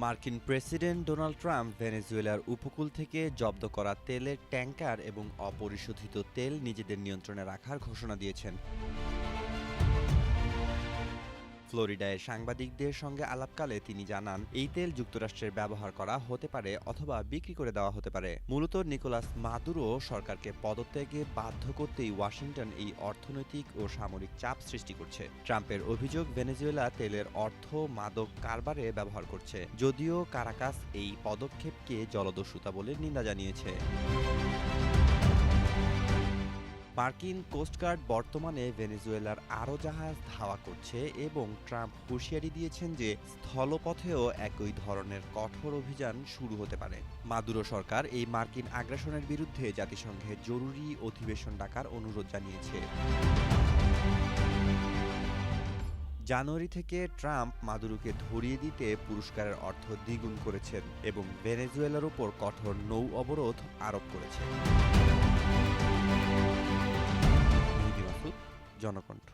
মার্কিন president Donald Trump ভেনেজুয়েলার উপকূল থেকে জব্দ করা তেলের ট্যাঙ্কার এবং অপরিশোধিত তেল নিজেদের নিয়ন্ত্রণে রাখার ঘোষণা দিয়েছেন। ফ্লোরিডায় সাংবাদিকদের সঙ্গে আলাপকালে তিনি জানান, এই তেল যুক্তরাষ্ট্রের ব্যবহার করা হতে পারে অথবা বিক্রি করে দেওয়া হতে পারে। মূলত নিকোলাস মাদুরো সরকারকে পদত্যাগে বাধ্য করতেই ওয়াশিংটন এই অর্থনৈতিক ও সামরিক চাপ সৃষ্টি করছে। ট্রাম্পের অভিযোগ, ভেনেজুয়েলা তেলের অর্থ মাদক কারবারে ব্যবহার করছে, যদিও কারাকাস এই পদক্ষেপকে জলদস্যুতা বলে নিন্দা জানিয়েছে। মার্কিন কোস্টগার্ড বর্তমানে ভেনেজুয়েলার আরও জাহাজ ধাওয়া করছে এবং ট্রাম্প হুঁশিয়ারি দিয়েছেন যে স্থলপথেও একই ধরনের কঠোর অভিযান শুরু হতে পারে। মাদুরো সরকার এই মার্কিন আগ্রাসনের বিরুদ্ধে জাতিসংঘে জরুরি অধিবেশন ডাকার অনুরোধ জানিয়েছে। জানুয়ারি থেকে ট্রাম্প মাদুরোকে ধরিয়ে দিতে পুরস্কারের অর্থ দ্বিগুণ করেছেন এবং ভেনেজুয়েলার উপর কঠোর নৌ অবরোধ আরোপ করেছেন। জনকণ্ঠ।